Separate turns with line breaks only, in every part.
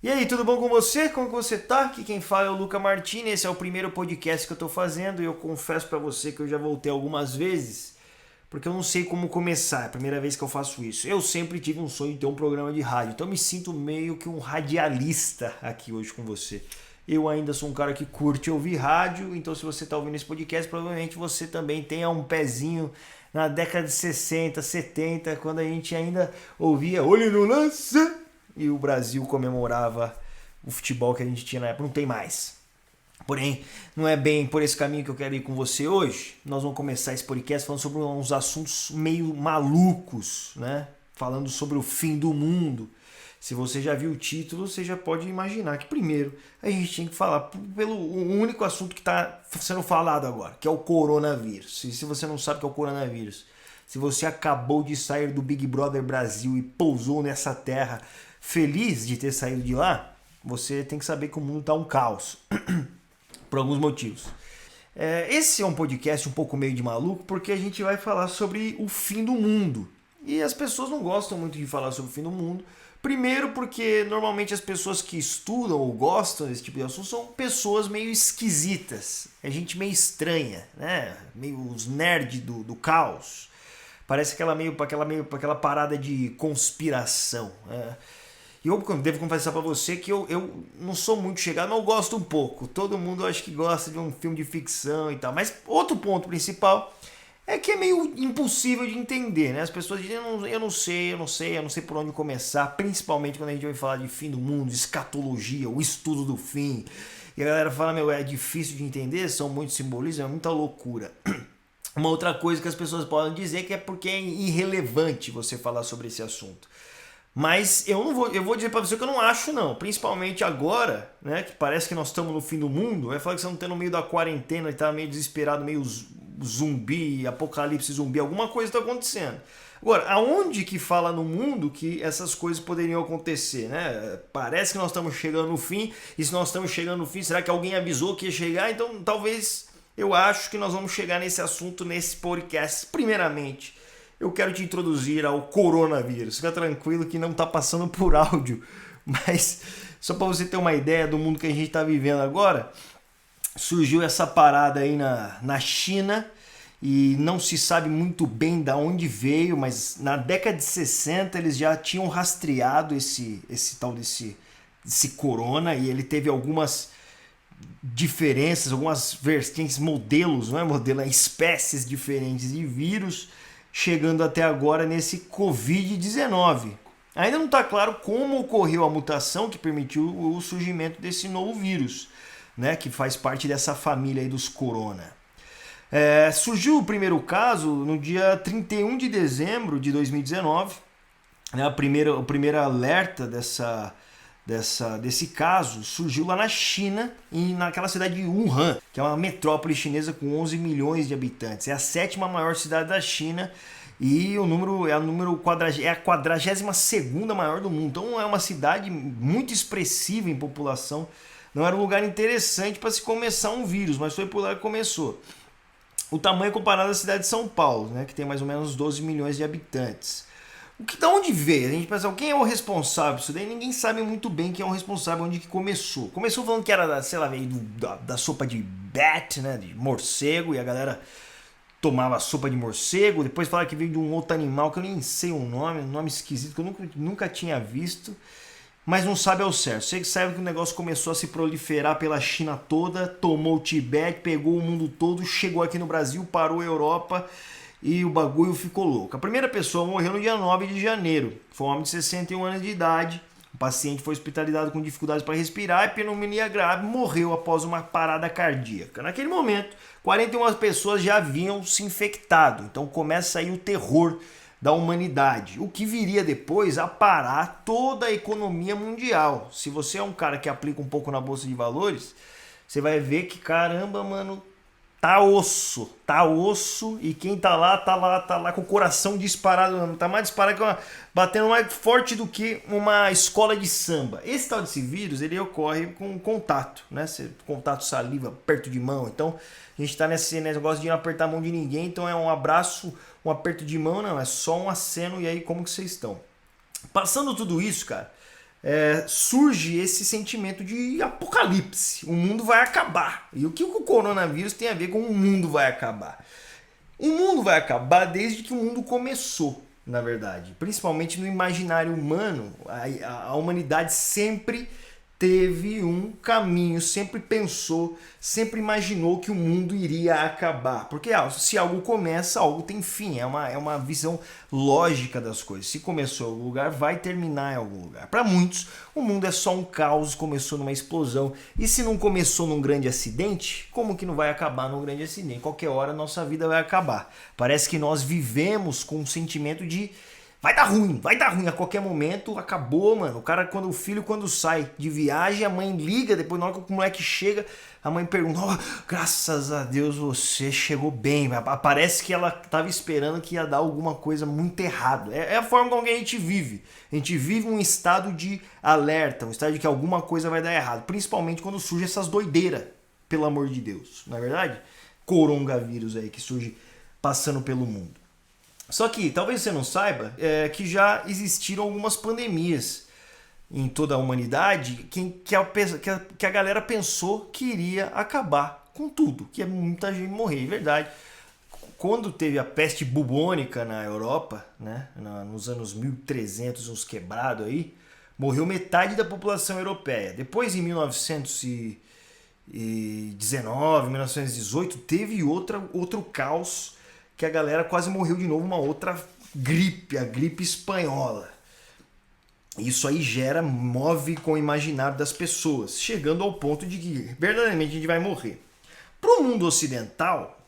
E aí, tudo bom com você? Como que você tá? Aqui quem fala é o Luca Martini, esse é o primeiro podcast que eu tô fazendo e eu confesso pra você que eu já voltei algumas vezes, porque eu não sei como começar, é a primeira vez que eu faço isso. Eu sempre tive um sonho de ter um programa de rádio, então eu me sinto meio que um radialista aqui hoje com você. Eu ainda sou um cara que curte ouvir rádio, então se você tá ouvindo esse podcast, provavelmente você também tenha um pezinho na década de 60, 70, quando a gente ainda ouvia Olho no Lance e o Brasil comemorava o futebol que a gente tinha na época. Não tem mais. Porém, não é bem por esse caminho que eu quero ir com você hoje. Nós vamos começar esse podcast falando sobre uns assuntos meio malucos, né? Falando sobre o fim do mundo. Se você já viu o título, você já pode imaginar que primeiro a gente tem que falar pelo único assunto que está sendo falado agora, que é o coronavírus. E se você não sabe o que é o coronavírus, se você acabou de sair do Big Brother Brasil e pousou nessa terra feliz de ter saído de lá, você tem que saber que o mundo está um caos. Por alguns motivos. Esse é um podcast um pouco meio de maluco porque a gente vai falar sobre o fim do mundo. E as pessoas não gostam muito de falar sobre o fim do mundo. Primeiro porque normalmente as pessoas que estudam ou gostam desse tipo de assunto são pessoas meio esquisitas. É gente meio estranha, né? Meio os nerds do caos. Parece aquela parada de conspiração. E eu devo confessar pra você que eu não sou muito chegado, mas eu gosto um pouco. Todo mundo acho que gosta de um filme de ficção e tal. Mas outro ponto principal é que é meio impossível de entender, né? As pessoas dizem, eu não sei por onde começar. Principalmente quando a gente vai falar de fim do mundo, escatologia, o estudo do fim. E a galera fala, é difícil de entender, são muitos simbolismos, é muita loucura. Uma outra coisa que as pessoas podem dizer que é porque é irrelevante você falar sobre esse assunto. Mas eu vou dizer pra você que eu não acho não, principalmente agora, né, que parece que nós estamos no fim do mundo. Vai falar que você não tá no meio da quarentena e tá meio desesperado, meio zumbi, apocalipse zumbi, alguma coisa tá acontecendo. Agora, aonde que fala no mundo que essas coisas poderiam acontecer, né? Parece que nós estamos chegando no fim, e se nós estamos chegando no fim, será que alguém avisou que ia chegar? Então, talvez eu acho que nós vamos chegar nesse assunto nesse podcast, primeiramente. Eu quero te introduzir ao coronavírus. Fica tranquilo que não está passando por áudio, mas só para você ter uma ideia do mundo que a gente está vivendo agora, surgiu essa parada aí na China e não se sabe muito bem de onde veio, mas na década de 60 eles já tinham rastreado esse tal desse corona e ele teve algumas diferenças, algumas vertentes, modelos, não é modelo, é espécies diferentes de vírus, chegando até agora nesse Covid-19. Ainda não está claro como ocorreu a mutação que permitiu o surgimento desse novo vírus, né, que faz parte dessa família aí dos corona. Surgiu o primeiro caso no dia 31 de dezembro de 2019, né, o primeiro alerta desse caso surgiu lá na China, naquela cidade de Wuhan, que é uma metrópole chinesa com 11 milhões de habitantes. É a sétima maior cidade da China e é a 42ª maior do mundo. Então é uma cidade muito expressiva em população. Não era um lugar interessante para se começar um vírus, mas foi por lá que começou. O tamanho é comparado à cidade de São Paulo, né, que tem mais ou menos 12 milhões de habitantes. Da onde veio? A gente pensa, quem é o responsável? Isso daí ninguém sabe muito bem quem é o responsável, onde que começou. Começou falando que era, veio da sopa de bat, né, de morcego, e a galera tomava sopa de morcego. Depois falaram que veio de um outro animal, que eu nem sei o nome, um nome esquisito, que eu nunca tinha visto. Mas não sabe ao certo. Você sabe que o negócio começou a se proliferar pela China toda, tomou o Tibete, pegou o mundo todo, chegou aqui no Brasil, parou a Europa e o bagulho ficou louco. A primeira pessoa morreu no dia 9 de janeiro. Foi um homem de 61 anos de idade. O paciente foi hospitalizado com dificuldades para respirar e pneumonia grave, morreu após uma parada cardíaca. Naquele momento, 41 pessoas já haviam se infectado. Então começa aí o terror da humanidade, o que viria depois a parar toda a economia mundial. Se você é um cara que aplica um pouco na bolsa de valores, você vai ver que caramba, mano, tá osso, e quem tá lá com o coração disparado, tá mais disparado que batendo mais forte do que uma escola de samba. Esse tal desse vírus, ele ocorre com contato, né? Contato saliva, aperto de mão. Então, a gente tá nesse negócio de não apertar a mão de ninguém, então é um abraço, um aperto de mão, não, é só um aceno, e aí como que vocês estão? Passando tudo isso, cara, surge esse sentimento de apocalipse. O mundo vai acabar. E o que o coronavírus tem a ver com o mundo vai acabar? O mundo vai acabar desde que o mundo começou, na verdade. Principalmente no imaginário humano, a humanidade sempre teve um caminho, sempre pensou, sempre imaginou que o mundo iria acabar. Porque se algo começa, algo tem fim. É uma visão lógica das coisas. Se começou em algum lugar, vai terminar em algum lugar. Para muitos, o mundo é só um caos, começou numa explosão. E se não começou num grande acidente, como que não vai acabar num grande acidente? Qualquer hora nossa vida vai acabar. Parece que nós vivemos com um sentimento de vai dar ruim a qualquer momento, acabou, mano. O cara, quando o filho sai de viagem, a mãe liga, depois na hora que o moleque chega, a mãe pergunta, graças a Deus você chegou bem. Parece que ela tava esperando que ia dar alguma coisa muito errado. É a forma como a gente vive. A gente vive um estado de alerta, um estado de que alguma coisa vai dar errado. Principalmente quando surgem essas doideiras, pelo amor de Deus. Não é verdade? Coronavírus aí que surge passando pelo mundo. Só que talvez você não saiba que já existiram algumas pandemias em toda a humanidade que a galera pensou que iria acabar com tudo, que muita gente morrer. É verdade. Quando teve a peste bubônica na Europa, né, nos anos 1300, uns quebrados aí, morreu metade da população europeia. Depois, em 1919, 1918, teve outro caos que a galera quase morreu de novo, uma outra gripe, a gripe espanhola. Isso aí move com o imaginário das pessoas, chegando ao ponto de que verdadeiramente a gente vai morrer. Para o mundo ocidental,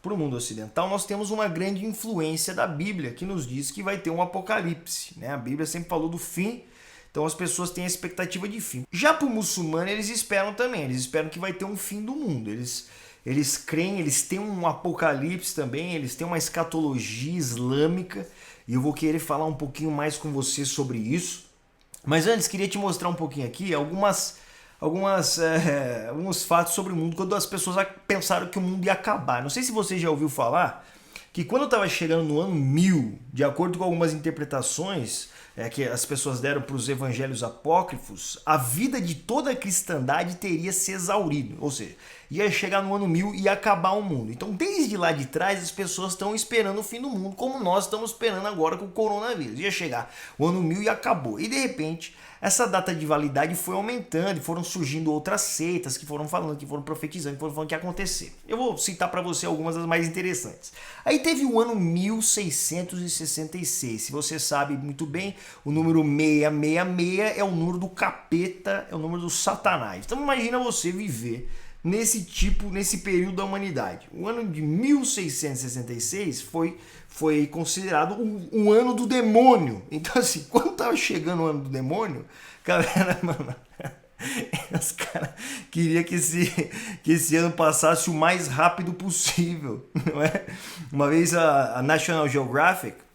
nós temos uma grande influência da Bíblia, que nos diz que vai ter um apocalipse, né? A Bíblia sempre falou do fim, então as pessoas têm a expectativa de fim. Já para o muçulmano, eles esperam também, eles esperam que vai ter um fim do mundo. Eles creem, eles têm um apocalipse também, eles têm uma escatologia islâmica, e eu vou querer falar um pouquinho mais com você sobre isso. Mas antes, queria te mostrar um pouquinho aqui alguns fatos sobre o mundo, quando as pessoas pensaram que o mundo ia acabar. Não sei se você já ouviu falar que quando estava chegando no ano 1000, de acordo com algumas interpretações que as pessoas deram para os evangelhos apócrifos, a vida de toda a cristandade teria se exaurido. Ou seja, ia chegar no ano 1000 e ia acabar o mundo. Então, desde lá de trás, as pessoas estão esperando o fim do mundo, como nós estamos esperando agora com o coronavírus. Ia chegar o ano 1000 e acabou. E, de repente, essa data de validade foi aumentando e foram surgindo outras seitas que foram falando, que foram profetizando, que foram falando que ia acontecer. Eu vou citar para você algumas das mais interessantes. Aí teve o ano 1666. Se você sabe muito bem, o número 666 é o número do capeta, é o número do Satanás. Então imagina você viver nesse período da humanidade. O ano de 1666 foi considerado um ano do demônio. Então assim, quando tava chegando o ano do demônio, galera, mano, os caras queriam que esse ano passasse o mais rápido possível, não é? Uma vez a National Geographic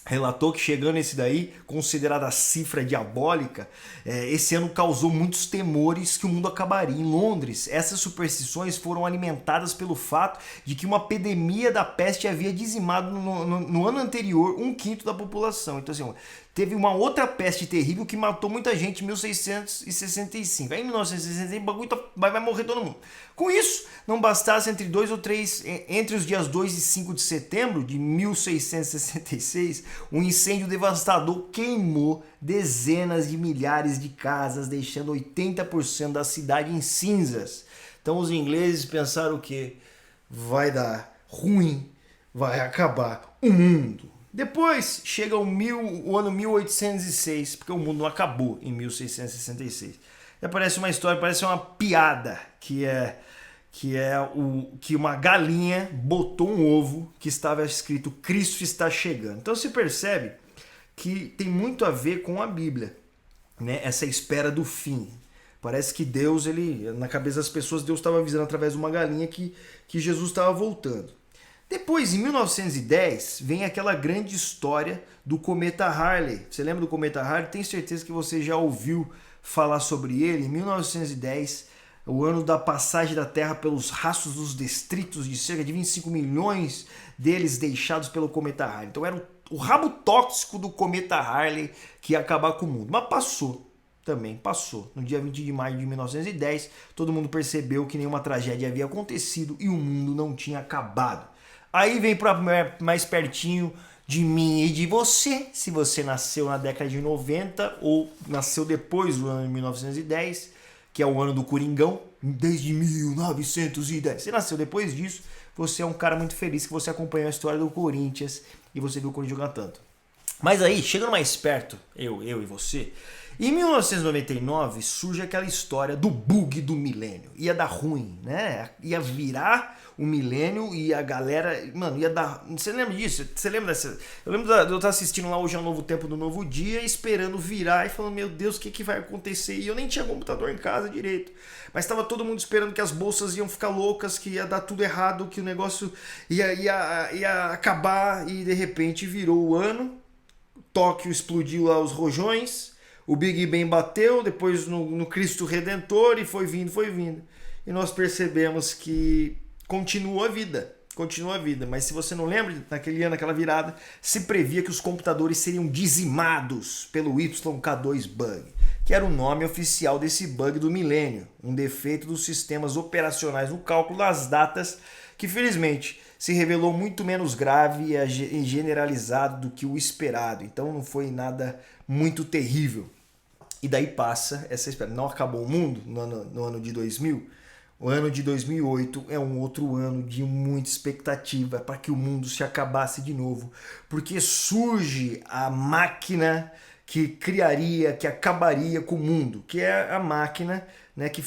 relatou que chegando esse daí, considerada a cifra diabólica, esse ano causou muitos temores que o mundo acabaria. Em Londres, essas superstições foram alimentadas pelo fato de que uma epidemia da peste havia dizimado no ano anterior 1/5 da população. Então assim, teve uma outra peste terrível que matou muita gente em 1665. Aí em 1965 o bagulho vai morrer todo mundo. Com isso, não bastasse entre os dias 2 e 5 de setembro de 1666, um incêndio devastador queimou dezenas de milhares de casas, deixando 80% da cidade em cinzas. Então os ingleses pensaram o quê? Vai dar ruim, vai acabar o mundo. Depois chega o ano 1806, porque o mundo não acabou em 1666. E aparece uma história, parece uma piada, que uma galinha botou um ovo que estava escrito Cristo está chegando. Então você percebe que tem muito a ver com a Bíblia, né? Essa espera do fim. Parece que Deus, na cabeça das pessoas, Deus estava avisando através de uma galinha que Jesus estava voltando. Depois, em 1910, vem aquela grande história do cometa Halley. Você lembra do cometa Halley? Tenho certeza que você já ouviu falar sobre ele. Em 1910, o ano da passagem da Terra pelos rastros dos detritos, de cerca de 25 milhões deles deixados pelo cometa Halley. Então era o rabo tóxico do cometa Halley que ia acabar com o mundo. Mas passou. também passou. No dia 20 de maio de 1910, todo mundo percebeu que nenhuma tragédia havia acontecido e o mundo não tinha acabado. Aí vem para mais pertinho de mim e de você, se você nasceu na década de 90 ou nasceu depois do ano de 1910, que é o ano do Coringão, desde 1910. Você nasceu depois disso, você é um cara muito feliz que você acompanhou a história do Corinthians e você viu o Corinthians jogar tanto. Mas aí, chegando mais perto, eu e você, em 1999 surge aquela história do bug do milênio. Ia dar ruim, né? Ia virar o milênio e a galera... Mano, ia dar... Você lembra disso? Você lembra dessa... Eu lembro de eu estar assistindo lá Hoje é um Novo Tempo do Novo Dia, esperando virar e falando, meu Deus, o que vai acontecer? E eu nem tinha computador em casa direito. Mas estava todo mundo esperando que as bolsas iam ficar loucas, que ia dar tudo errado, que o negócio ia acabar e de repente virou o ano. Tóquio explodiu lá os rojões, o Big Bang bateu, depois no Cristo Redentor e foi vindo. E nós percebemos que continua a vida, mas se você não lembra, naquele ano, naquela virada, se previa que os computadores seriam dizimados pelo YK2 Bug, que era o nome oficial desse bug do milênio, um defeito dos sistemas operacionais no cálculo das datas que felizmente se revelou muito menos grave e generalizado do que o esperado. Então não foi nada muito terrível. E daí passa essa espera. Não acabou o mundo no ano de 2000? O ano de 2008 é um outro ano de muita expectativa para que o mundo se acabasse de novo. Porque surge a máquina que criaria, que acabaria com o mundo, que é a máquina, né, que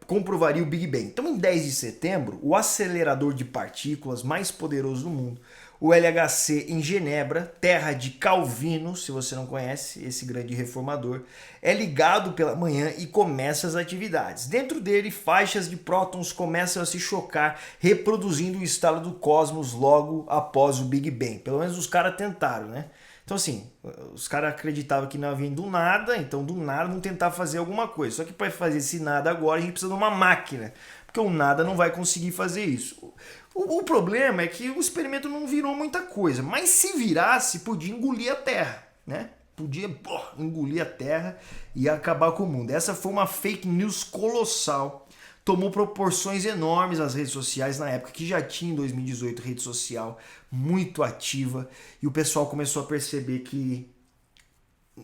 comprovaria o Big Bang. Então, em 10 de setembro, o acelerador de partículas mais poderoso do mundo, o LHC em Genebra, terra de Calvino, se você não conhece esse grande reformador, é ligado pela manhã e começa as atividades. Dentro dele, faixas de prótons começam a se chocar, reproduzindo o estado do cosmos logo após o Big Bang. Pelo menos os caras tentaram, né? Então assim, os caras acreditavam que não havia do nada, então do nada vão tentar fazer alguma coisa. Só que para fazer esse nada agora a gente precisa de uma máquina, porque o nada não vai conseguir fazer isso. O problema é que o experimento não virou muita coisa, mas se virasse podia engolir a Terra, né? Podia engolir a Terra e acabar com o mundo. Essa foi uma fake news colossal. Tomou proporções enormes nas redes sociais na época, que já tinha em 2018 rede social muito ativa, e o pessoal começou a perceber que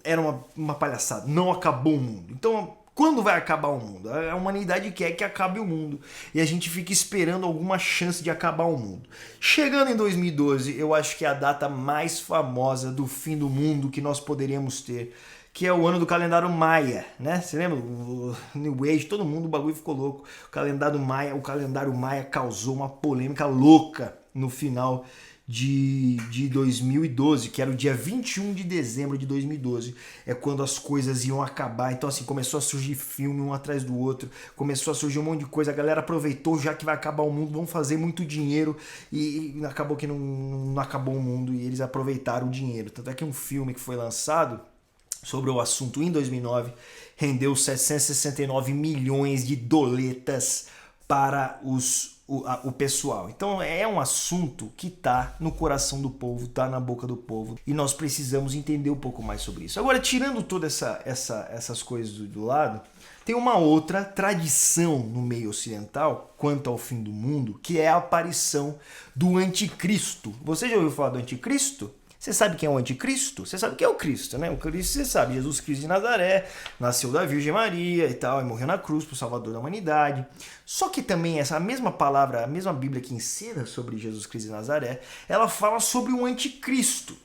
era uma palhaçada, não acabou o mundo. Então, quando vai acabar o mundo? A humanidade quer que acabe o mundo, e a gente fica esperando alguma chance de acabar o mundo. Chegando em 2012, eu acho que é a data mais famosa do fim do mundo que nós poderíamos ter, que é o ano do calendário Maia, né? Você lembra? O New Age, todo mundo, o bagulho ficou louco. O calendário Maia causou uma polêmica louca no final de 2012, que era o dia 21 de dezembro de 2012. É quando as coisas iam acabar. Então, assim, começou a surgir filme um atrás do outro, começou a surgir um monte de coisa. A galera aproveitou, já que vai acabar o mundo, vão fazer muito dinheiro. E acabou que não acabou o mundo e eles aproveitaram o dinheiro. Tanto é que um filme que foi lançado sobre o assunto em 2009, rendeu 769 milhões de doletas para o pessoal. Então é um assunto que está no coração do povo, está na boca do povo, e nós precisamos entender um pouco mais sobre isso. Agora, tirando todas essas coisas do lado, tem uma outra tradição no meio ocidental quanto ao fim do mundo, que é a aparição do anticristo. Você já ouviu falar do anticristo? Você sabe quem é o anticristo? Você sabe quem é o Cristo, né? O Cristo, você sabe, Jesus Cristo de Nazaré, nasceu da Virgem Maria e tal, e morreu na cruz para o salvador da humanidade. Só que também essa mesma palavra, a mesma Bíblia que ensina sobre Jesus Cristo de Nazaré, ela fala sobre um anticristo,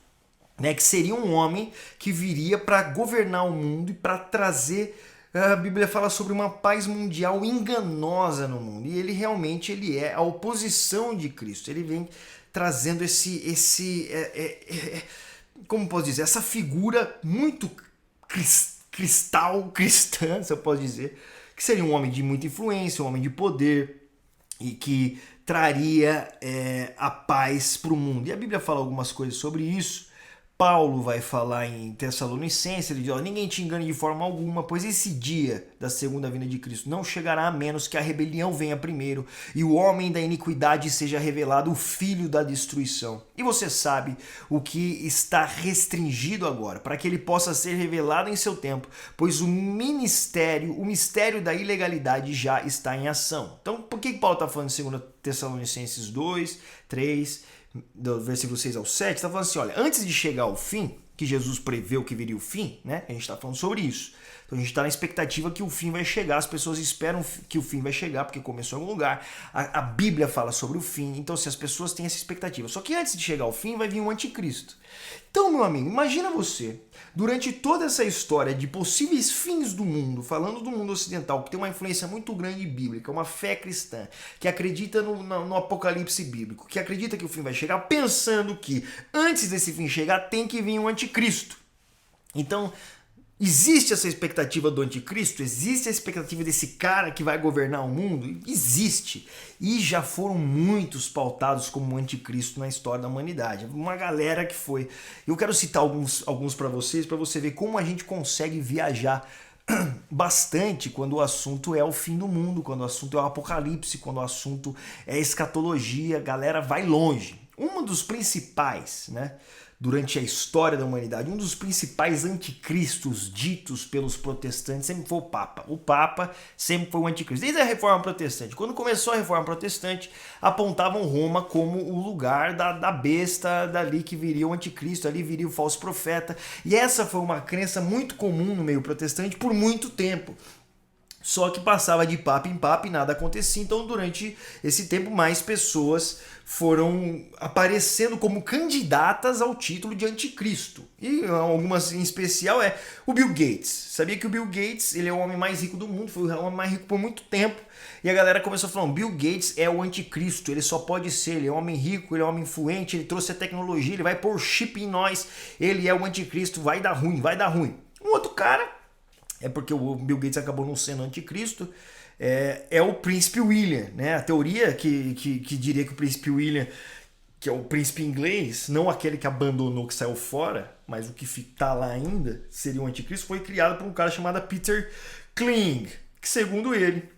né? Que seria um homem que viria para governar o mundo e para trazer... A Bíblia fala sobre uma paz mundial enganosa no mundo, e ele realmente é a oposição de Cristo. Ele vem trazendo como posso dizer, essa figura muito cristã, se eu posso dizer, que seria um homem de muita influência, um homem de poder, e que traria a paz para o mundo. E a Bíblia fala algumas coisas sobre isso. Paulo vai falar em Tessalonicenses, ele diz, ó, ninguém te engane de forma alguma, pois esse dia da segunda vinda de Cristo não chegará a menos que a rebelião venha primeiro e o homem da iniquidade seja revelado, o filho da destruição. E você sabe o que está restringido agora, para que ele possa ser revelado em seu tempo, pois o mistério da ilegalidade já está em ação. Então, por que Paulo está falando em 2 Tessalonicenses 2, 3, do versículo 6 ao 7, está falando assim, olha, antes de chegar ao fim, que Jesus preveu que viria o fim, né? A gente está falando sobre isso. Então a gente está na expectativa que o fim vai chegar, as pessoas esperam que o fim vai chegar, porque começou em algum lugar. A Bíblia fala sobre o fim, então se as pessoas têm essa expectativa. Só que antes de chegar ao fim vai vir um anticristo. Então, meu amigo, imagina você, durante toda essa história de possíveis fins do mundo, falando do mundo ocidental, que tem uma influência muito grande bíblica, uma fé cristã, que acredita no apocalipse bíblico, que acredita que o fim vai chegar, pensando que antes desse fim chegar tem que vir um anticristo. Então, existe essa expectativa do anticristo? Existe a expectativa desse cara que vai governar o mundo? Existe. E já foram muitos pautados como anticristo na história da humanidade. Uma galera que foi. Eu quero citar alguns para você ver como a gente consegue viajar bastante quando o assunto é o fim do mundo, quando o assunto é o apocalipse, quando o assunto é escatologia. A galera vai longe. Um dos principais, né? Durante a história da humanidade, um dos principais anticristos ditos pelos protestantes sempre foi o Papa. O Papa sempre foi o anticristo. Desde a Reforma Protestante. Quando começou a Reforma Protestante, apontavam Roma como o lugar da besta, dali que viria o anticristo, ali viria o falso profeta. E essa foi uma crença muito comum no meio protestante por muito tempo. Só que passava de papo em papo e nada acontecia. Então, durante esse tempo, mais pessoas foram aparecendo como candidatas ao título de anticristo. E algumas em especial é o Bill Gates. Sabia que o Bill Gates ele é o homem mais rico do mundo, foi o homem mais rico por muito tempo. E a galera começou a falar, Bill Gates é o anticristo, ele só pode ser, ele é um homem rico, ele é um homem influente, ele trouxe a tecnologia, ele vai pôr chip em nós, ele é o anticristo, vai dar ruim, vai dar ruim. Um outro cara, é porque o Bill Gates acabou não sendo anticristo, é o príncipe William, né? A teoria que diria que o príncipe William, que é o príncipe inglês, não aquele que abandonou, que saiu fora, mas o que está lá ainda, seria o anticristo, foi criado por um cara chamado Peter Kling, que segundo ele,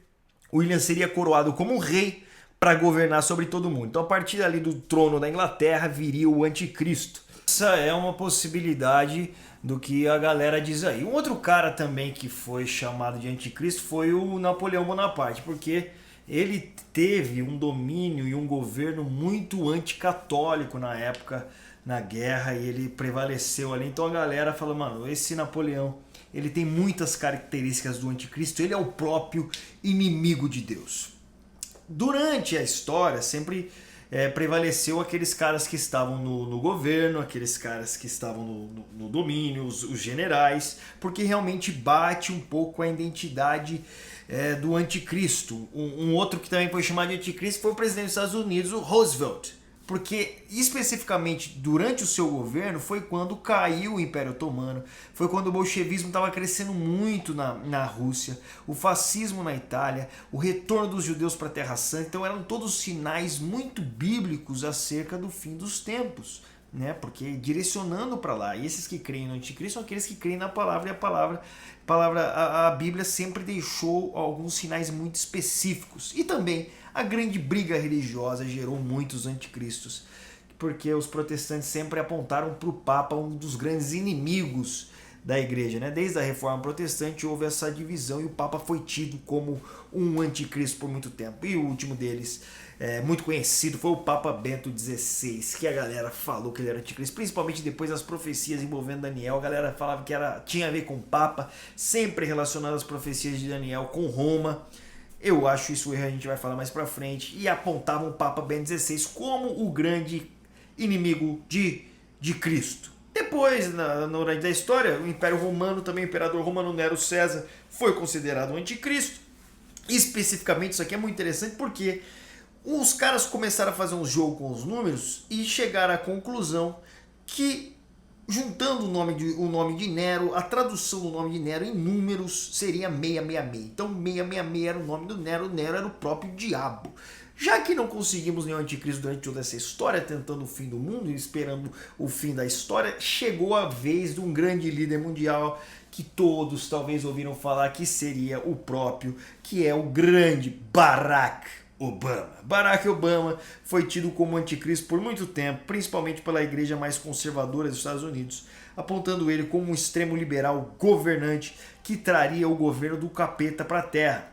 William seria coroado como rei para governar sobre todo mundo. Então a partir ali do trono da Inglaterra viria o anticristo. Essa é uma possibilidade do que a galera diz aí. Um outro cara também que foi chamado de anticristo foi o Napoleão Bonaparte, porque ele teve um domínio e um governo muito anticatólico na época, na guerra, e ele prevaleceu ali. Então a galera fala, mano, esse Napoleão, ele tem muitas características do anticristo, ele é o próprio inimigo de Deus. Durante a história, sempre prevaleceu aqueles caras que estavam no governo, aqueles caras que estavam no domínio, os generais, porque realmente bate um pouco a identidade do anticristo. Um outro que também foi chamado de anticristo foi o presidente dos Estados Unidos, o Roosevelt, porque especificamente durante o seu governo foi quando caiu o Império Otomano, foi quando o bolchevismo estava crescendo muito na Rússia, o fascismo na Itália, o retorno dos judeus para a Terra Santa. Então eram todos sinais muito bíblicos acerca do fim dos tempos, né? Porque direcionando para lá. E esses que creem no anticristo são aqueles que creem na palavra, e a Bíblia sempre deixou alguns sinais muito específicos. E também a grande briga religiosa gerou muitos anticristos, porque os protestantes sempre apontaram para o Papa, um dos grandes inimigos da igreja, né? Desde a Reforma Protestante houve essa divisão e o Papa foi tido como um anticristo por muito tempo. E o último deles, muito conhecido, foi o Papa Bento XVI, que a galera falou que ele era anticristo, principalmente depois das profecias envolvendo Daniel. A galera falava que tinha a ver com o Papa, sempre relacionando as profecias de Daniel com Roma. Eu acho isso erro, a gente vai falar mais pra frente. E apontavam o Papa Bento XVI como o grande inimigo de Cristo. Depois, durante da história, o Império Romano, também o Imperador Romano Nero César, foi considerado um anticristo. Especificamente, isso aqui é muito interessante porque os caras começaram a fazer um jogo com os números e chegaram à conclusão que, juntando o nome de Nero, a tradução do nome de Nero em números seria 666. Então 666 era o nome do Nero era o próprio diabo. Já que não conseguimos nenhum anticristo durante toda essa história, tentando o fim do mundo e esperando o fim da história, chegou a vez de um grande líder mundial que todos talvez ouviram falar que seria o próprio, que é o grande Barack Obama. Barack Obama foi tido como anticristo por muito tempo, principalmente pela igreja mais conservadora dos Estados Unidos, apontando ele como um extremo liberal governante que traria o governo do capeta para a terra.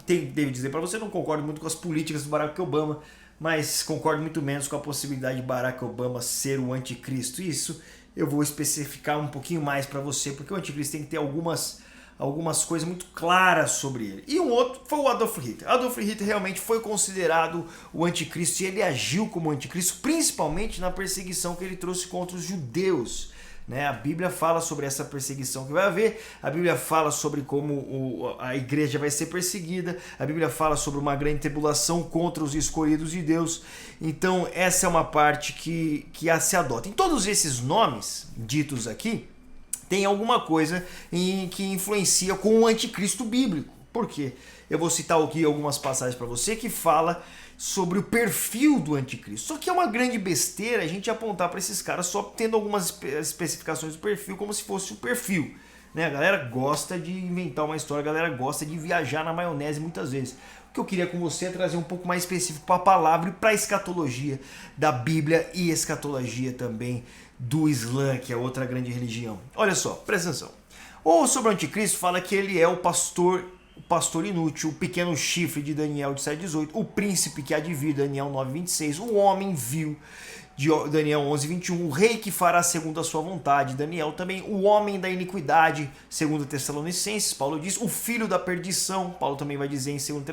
Devo dizer para você, não concordo muito com as políticas do Barack Obama, mas concordo muito menos com a possibilidade de Barack Obama ser o anticristo. Isso eu vou especificar um pouquinho mais para você, porque o anticristo tem que ter algumas coisas muito claras sobre ele. E um outro foi o Adolf Hitler. Adolf Hitler realmente foi considerado o anticristo e ele agiu como anticristo, principalmente na perseguição que ele trouxe contra os judeus. A Bíblia fala sobre essa perseguição que vai haver, a Bíblia fala sobre como a igreja vai ser perseguida, a Bíblia fala sobre uma grande tribulação contra os escolhidos de Deus. Então essa é uma parte que se adota. Em todos esses nomes ditos aqui, tem alguma coisa que influencia com o anticristo bíblico. Por quê? Eu vou citar aqui algumas passagens para você que fala sobre o perfil do anticristo. Só que é uma grande besteira a gente apontar para esses caras só tendo algumas especificações do perfil como se fosse o perfil. A galera gosta de inventar uma história, a galera gosta de viajar na maionese muitas vezes. O que eu queria com você é trazer um pouco mais específico para a palavra e para a escatologia da Bíblia e escatologia também do Islã, que é outra grande religião. Olha só, presta atenção. Ou sobre o anticristo fala que ele é o pastor inútil, o pequeno chifre de Daniel de 7,18, o príncipe que há de vir, Daniel 9,26, o homem vil, de Daniel 11,21, o rei que fará segundo a sua vontade, Daniel também, o homem da iniquidade, segundo Tessalonicenses, Paulo diz, o filho da perdição, Paulo também vai dizer em segundo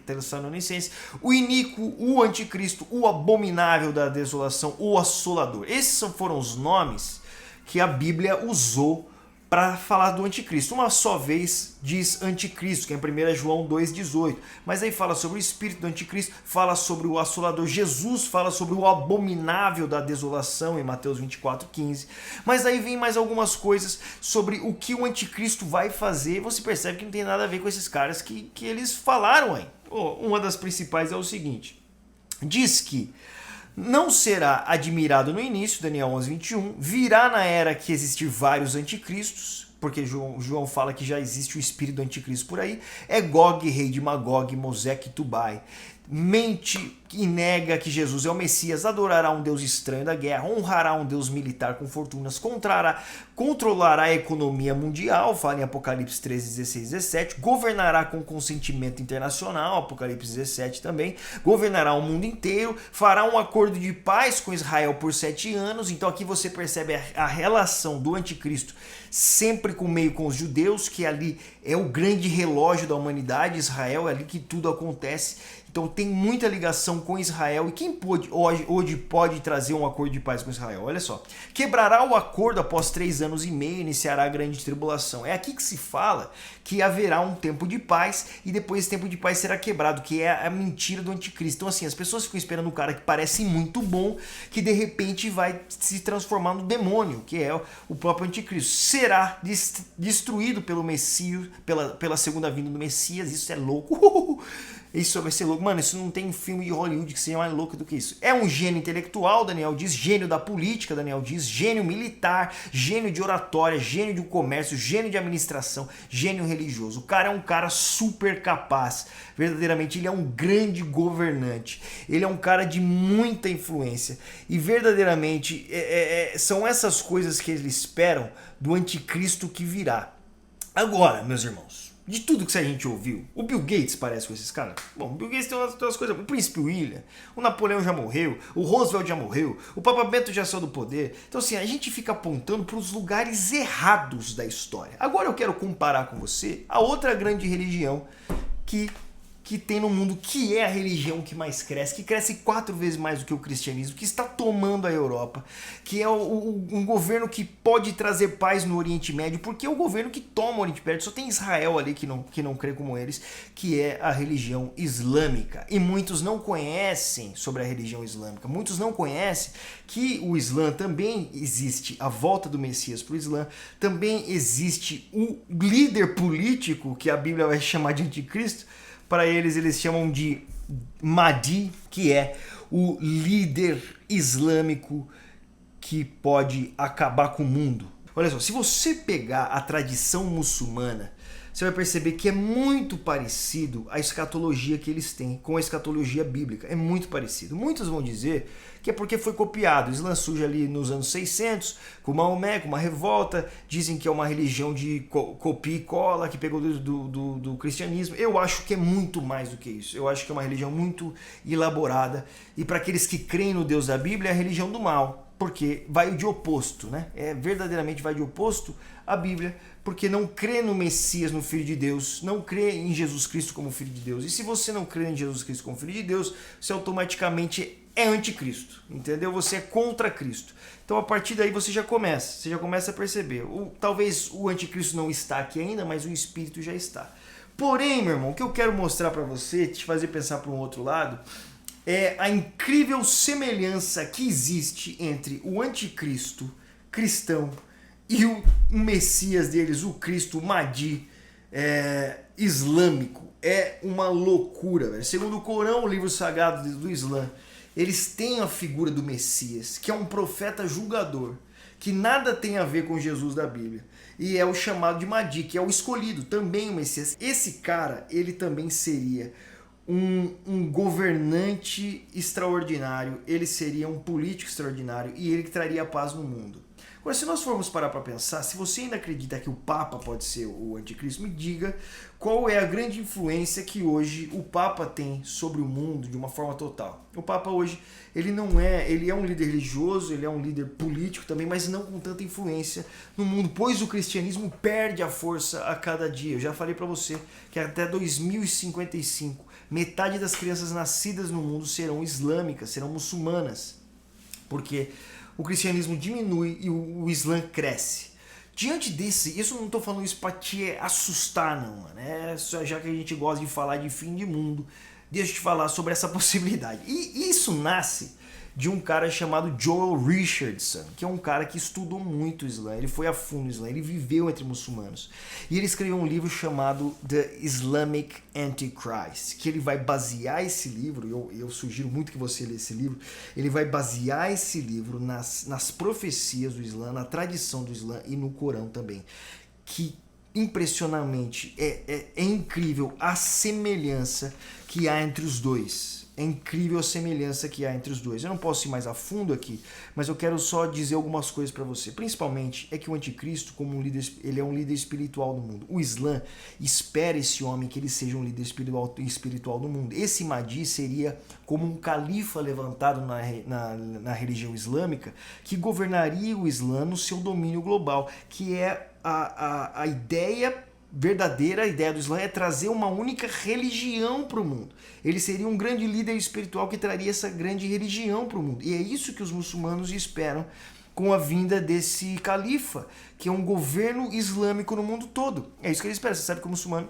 Tessalonicenses, o iníquo, o anticristo, o abominável da desolação, o assolador. Esses foram os nomes que a Bíblia usou para falar do anticristo. Uma só vez diz anticristo, que é em 1 João 2,18. Mas aí fala sobre o espírito do anticristo, fala sobre o assolador. Jesus fala sobre o abominável da desolação em Mateus 24,15. Mas aí vem mais algumas coisas sobre o que o anticristo vai fazer. Você percebe que não tem nada a ver com esses caras que eles falaram aí. Uma das principais é o seguinte. Diz que não será admirado no início, Daniel 11,21, virá na era que existir vários anticristos, porque João fala que já existe o espírito do anticristo por aí, é Gog, rei de Magog, Moseque e Tubai. Mente e nega que Jesus é o Messias, adorará um Deus estranho da guerra, honrará um Deus militar com fortunas, controlará a economia mundial, fala em Apocalipse 13, 16, 17, governará com consentimento internacional, Apocalipse 17 também, governará o mundo inteiro, fará um acordo de paz com Israel por 7 anos, então aqui você percebe a relação do anticristo sempre com os judeus, que ali é o grande relógio da humanidade, Israel, é ali que tudo acontece. Então tem muita ligação com Israel. E quem hoje pode trazer um acordo de paz com Israel? Olha só. Quebrará o acordo após 3 anos e meio, iniciará a grande tribulação. É aqui que se fala que haverá um tempo de paz e depois esse tempo de paz será quebrado, que é a mentira do anticristo. Então assim, as pessoas ficam esperando um cara que parece muito bom, que de repente vai se transformar no demônio, que é o próprio anticristo. Será destruído pelo Messias, pela segunda vinda do Messias. Isso é louco. Isso vai ser louco. Mano, isso não tem filme de Hollywood que seja mais louco do que isso. É um gênio intelectual, Daniel diz, gênio da política, Daniel diz, gênio militar, gênio de oratória, gênio de comércio, gênio de administração, gênio religioso. O cara é um cara super capaz. Verdadeiramente, ele é um grande governante. Ele é um cara de muita influência. E verdadeiramente, são essas coisas que eles esperam do anticristo que virá. Agora, meus irmãos, de tudo que a gente ouviu, o Bill Gates parece com esses caras? Bom, o Bill Gates tem umas coisas, o Príncipe William, o Napoleão já morreu, o Roosevelt já morreu, o Papa Bento já saiu do poder. Então assim, a gente fica apontando para os lugares errados da história. Agora eu quero comparar com você a outra grande religião que tem no mundo, que é a religião que mais cresce, que cresce 4 vezes mais do que o cristianismo, que está tomando a Europa, que é um governo que pode trazer paz no Oriente Médio, porque é o governo que toma o Oriente Médio, só tem Israel ali que não crê como eles, que é a religião islâmica. E muitos não conhecem sobre a religião islâmica, muitos não conhecem que o Islã também existe, a volta do Messias para o Islã, também existe o líder político, que a Bíblia vai chamar de anticristo, Para eles chamam de Mahdi, que é o líder islâmico que pode acabar com o mundo. Olha só, se você pegar a tradição muçulmana, você vai perceber que é muito parecido a escatologia que eles têm com a escatologia bíblica. É muito parecido. Muitos vão dizer que é porque foi copiado. O Islã surge ali nos anos 600, com Maomé, com uma revolta. Dizem que é uma religião de copia e cola, que pegou do cristianismo. Eu acho que é muito mais do que isso. Eu acho que é uma religião muito elaborada. E para aqueles que creem no Deus da Bíblia, é a religião do mal. Porque vai de oposto, né? Verdadeiramente vai de oposto à Bíblia, porque não crê no Messias, no Filho de Deus, não crê em Jesus Cristo como Filho de Deus. E se você não crê em Jesus Cristo como Filho de Deus, você automaticamente é anticristo, entendeu? Você é contra Cristo. Então a partir daí você já começa a perceber. Talvez o anticristo não está aqui ainda, mas o Espírito já está. Porém, meu irmão, o que eu quero mostrar para você, te fazer pensar para um outro lado, é a incrível semelhança que existe entre o anticristo cristão e o Messias deles, o Cristo, o Mahdi islâmico. É uma loucura, velho. Segundo o Corão, o livro sagrado do Islã, eles têm a figura do Messias, que é um profeta julgador, que nada tem a ver com Jesus da Bíblia. E é o chamado de Mahdi, que é o escolhido, também o Messias. Esse cara, ele também seria um governante extraordinário, ele seria um político extraordinário e ele que traria a paz no mundo. Agora, se nós formos parar para pensar, se você ainda acredita que o Papa pode ser o anticristo, me diga qual é a grande influência que hoje o Papa tem sobre o mundo de uma forma total. O Papa hoje, ele é um líder religioso, ele é um líder político também, mas não com tanta influência no mundo, pois o cristianismo perde a força a cada dia. Eu já falei para você que até 2055, metade das crianças nascidas no mundo serão islâmicas, serão muçulmanas, porque o cristianismo diminui e o Islã cresce. Diante desse, isso eu não estou falando isso para te assustar não, né? Já que a gente gosta de falar de fim de mundo, deixa eu te falar sobre essa possibilidade. E isso nasce de um cara chamado Joel Richardson, que é um cara que estudou muito o Islã, ele foi a fundo no Islã, ele viveu entre muçulmanos. E ele escreveu um livro chamado The Islamic Antichrist, que ele vai basear esse livro, eu sugiro muito que você lê esse livro, ele vai basear esse livro nas profecias do Islã, na tradição do Islã e no Corão também, que impressionantemente é incrível a semelhança que há entre os dois. É incrível a semelhança que há entre os dois. Eu não posso ir mais a fundo aqui, mas eu quero só dizer algumas coisas para você. Principalmente é que o anticristo, como um líder, ele é um líder espiritual do mundo. O Islã espera esse homem que ele seja um líder espiritual do mundo. Esse Mahdi seria como um califa levantado na religião islâmica que governaria o Islã no seu domínio global, que é a ideia verdadeira. A ideia do Islã é trazer uma única religião para o mundo. Ele seria um grande líder espiritual que traria essa grande religião para o mundo. E é isso que os muçulmanos esperam com a vinda desse califa, que é um governo islâmico no mundo todo. É isso que eles esperam. Você sabe que o muçulmano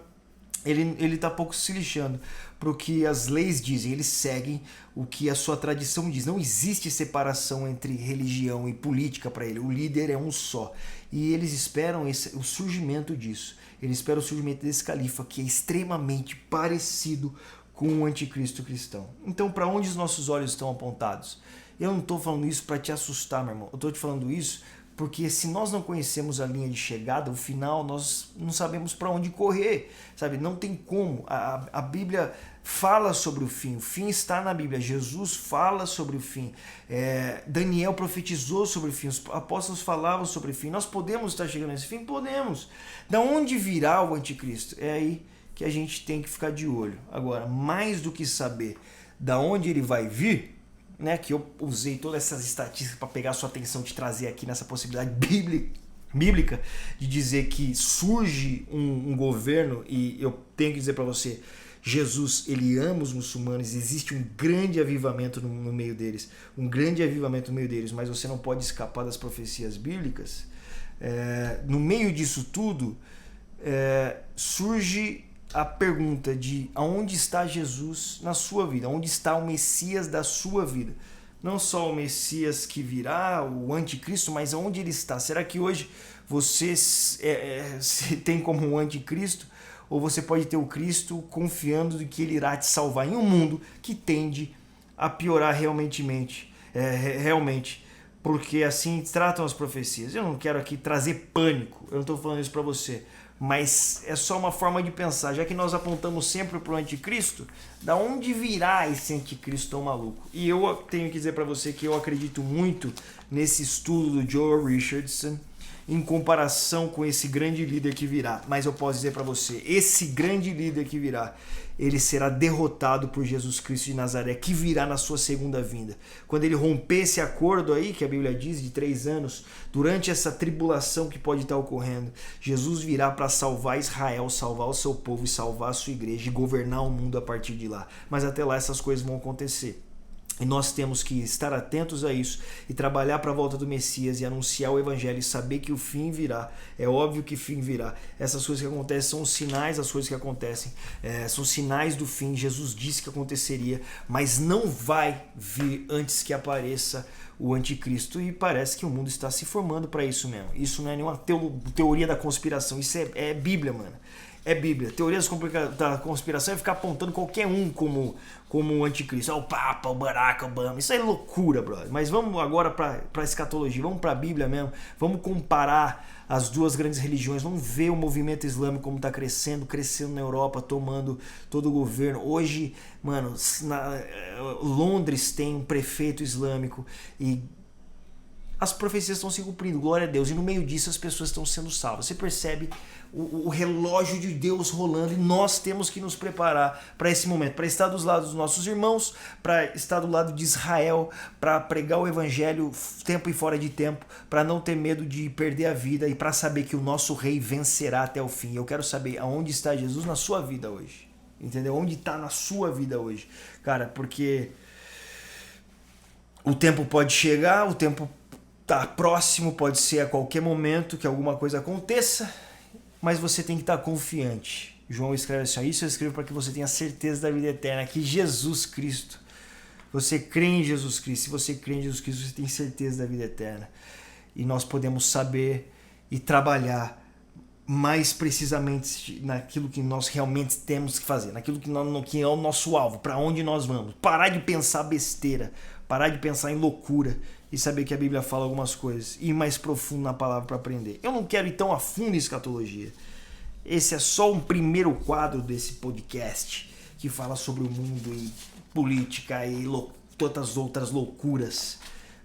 ele está pouco se lixando para o que as leis dizem, eles seguem o que a sua tradição diz. Não existe separação entre religião e política para ele, o líder é um só. E eles esperam o surgimento disso, eles esperam o surgimento desse califa, que é extremamente parecido com o anticristo cristão. Então, para onde os nossos olhos estão apontados? Eu não estou falando isso para te assustar, meu irmão, eu estou te falando isso porque se nós não conhecemos a linha de chegada, o final, nós não sabemos para onde correr, sabe? Não tem como. A Bíblia fala sobre o fim está na Bíblia. Jesus fala sobre o fim. Daniel profetizou sobre o fim. Os apóstolos falavam sobre o fim. Nós podemos estar chegando nesse fim? Podemos. Da onde virá o anticristo? É aí que a gente tem que ficar de olho. Agora, mais do que saber da onde ele vai vir, né, que eu usei todas essas estatísticas para pegar a sua atenção, te trazer aqui nessa possibilidade bíblica de dizer que surge um governo, e eu tenho que dizer para você, Jesus, ele ama os muçulmanos, existe um grande avivamento no meio deles, mas você não pode escapar das profecias bíblicas. No meio disso tudo, surge a pergunta de aonde está Jesus na sua vida, onde está o Messias da sua vida. Não só o Messias que virá, o anticristo, mas aonde ele está. Será que hoje você se tem como um anticristo ou você pode ter o Cristo confiando de que ele irá te salvar em um mundo que tende a piorar realmente, porque assim tratam as profecias. Eu não quero aqui trazer pânico, eu não estou falando isso para você, mas é só uma forma de pensar. Já que nós apontamos sempre para o anticristo, da onde virá esse anticristo tão maluco? E eu tenho que dizer para você que eu acredito muito nesse estudo do Joel Richardson em comparação com esse grande líder que virá. Mas eu posso dizer para você, esse grande líder que virá, ele será derrotado por Jesus Cristo de Nazaré, que virá na sua segunda vinda. Quando ele romper esse acordo aí, que a Bíblia diz, de 3 anos, durante essa tribulação que pode estar ocorrendo, Jesus virá para salvar Israel, salvar o seu povo e salvar a sua igreja e governar o mundo a partir de lá. Mas até lá essas coisas vão acontecer. E nós temos que estar atentos a isso e trabalhar para a volta do Messias e anunciar o Evangelho e saber que o fim virá. É óbvio que o fim virá. Essas coisas que acontecem são os sinais das coisas que acontecem. São sinais do fim. Jesus disse que aconteceria, mas não vai vir antes que apareça o anticristo. E parece que o mundo está se formando para isso mesmo. Isso não é nenhuma teoria da conspiração. Isso é Bíblia, mano. É Bíblia. Teorias da conspiração é ficar apontando qualquer um como o anticristo. O Papa, o Barack Obama. Isso é loucura, brother. Mas vamos agora para a escatologia. Vamos para a Bíblia mesmo. Vamos comparar as duas grandes religiões. Vamos ver o movimento islâmico como está crescendo na Europa, tomando todo o governo. Hoje, mano, Londres tem um prefeito islâmico e as profecias estão se cumprindo, glória a Deus. E no meio disso as pessoas estão sendo salvas. Você percebe o relógio de Deus rolando e nós temos que nos preparar para esse momento, para estar dos lados dos nossos irmãos, para estar do lado de Israel, para pregar o evangelho tempo e fora de tempo, para não ter medo de perder a vida e para saber que o nosso rei vencerá até o fim. Eu quero saber aonde está Jesus na sua vida hoje, entendeu? Onde está na sua vida hoje, cara, porque o tempo pode chegar, o tempo tá próximo, pode ser a qualquer momento que alguma coisa aconteça, mas você tem que estar confiante. João escreve assim, isso eu escrevo para que você tenha certeza da vida eterna, que Jesus Cristo, você crê em Jesus Cristo, se você crê em Jesus Cristo, você tem certeza da vida eterna. E nós podemos saber e trabalhar mais precisamente naquilo que nós realmente temos que fazer, naquilo que é o nosso alvo, para onde nós vamos. Parar de pensar besteira, parar de pensar em loucura e saber que a Bíblia fala algumas coisas e ir mais profundo na palavra para aprender. Eu não quero ir tão a fundo em escatologia. Esse é só um primeiro quadro desse podcast que fala sobre o mundo e política e todas as outras loucuras.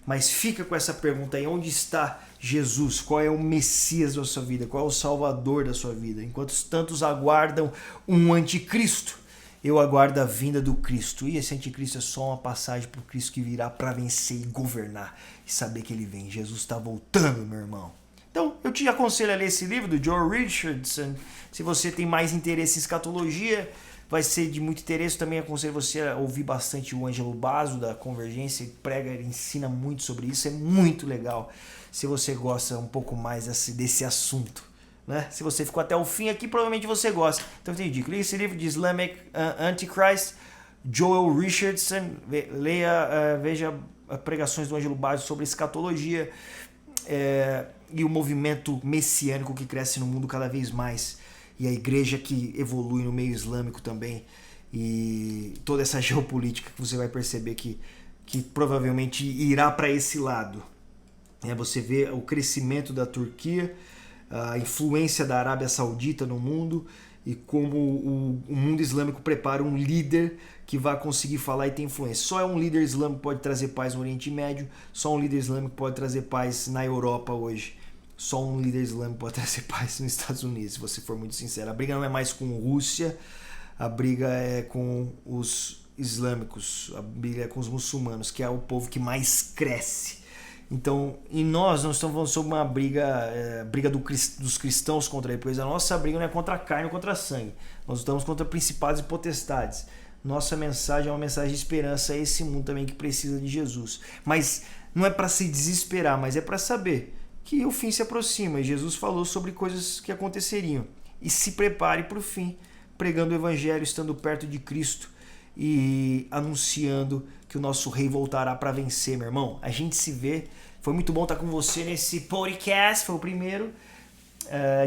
Mas fica com essa pergunta aí, onde está Jesus? Qual é o Messias da sua vida? Qual é o Salvador da sua vida? Enquanto tantos aguardam um anticristo, eu aguardo a vinda do Cristo. E esse anticristo é só uma passagem para o Cristo que virá para vencer e governar. E saber que ele vem. Jesus está voltando, meu irmão. Então, eu te aconselho a ler esse livro do Joel Richardson. Se você tem mais interesse em escatologia, vai ser de muito interesse. Também aconselho você a ouvir bastante o Ângelo Basso da Convergência. Ele prega, ele ensina muito sobre isso. É muito legal se você gosta um pouco mais desse assunto. Né? Se você ficou até o fim aqui, provavelmente você gosta. Então eu te indico, leia esse livro de Islamic Antichrist, Joel Richardson, veja pregações do Ângelo Basso sobre escatologia e o movimento messiânico que cresce no mundo cada vez mais, e a igreja que evolui no meio islâmico também, e toda essa geopolítica que você vai perceber que provavelmente irá para esse lado. Você vê o crescimento da Turquia, a influência da Arábia Saudita no mundo e como o mundo islâmico prepara um líder que vai conseguir falar e ter influência. Só um líder islâmico pode trazer paz no Oriente Médio, só um líder islâmico pode trazer paz na Europa hoje. Só um líder islâmico pode trazer paz nos Estados Unidos, se você for muito sincero. A briga não é mais com a Rússia, a briga é com os islâmicos, a briga é com os muçulmanos, que é o povo que mais cresce. Então, e nós não estamos falando sobre uma briga dos cristãos contra ele, pois a nossa briga não é contra a carne ou contra a sangue. Nós estamos contra principados e potestades. Nossa mensagem é uma mensagem de esperança a esse mundo também que precisa de Jesus. Mas não é para se desesperar, mas é para saber que o fim se aproxima. E Jesus falou sobre coisas que aconteceriam. E se prepare para o fim, pregando o evangelho, estando perto de Cristo e anunciando que o nosso rei voltará para vencer, meu irmão. A gente se vê. Foi muito bom estar com você nesse podcast, foi o primeiro.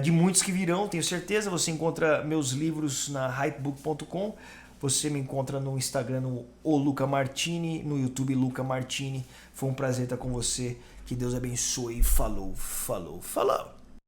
de muitos que virão, tenho certeza. Você encontra meus livros na hypebook.com. Você me encontra no Instagram, no Luca Martini, no YouTube Luca Martini. Foi um prazer estar com você. Que Deus abençoe. Falou, falou, falou.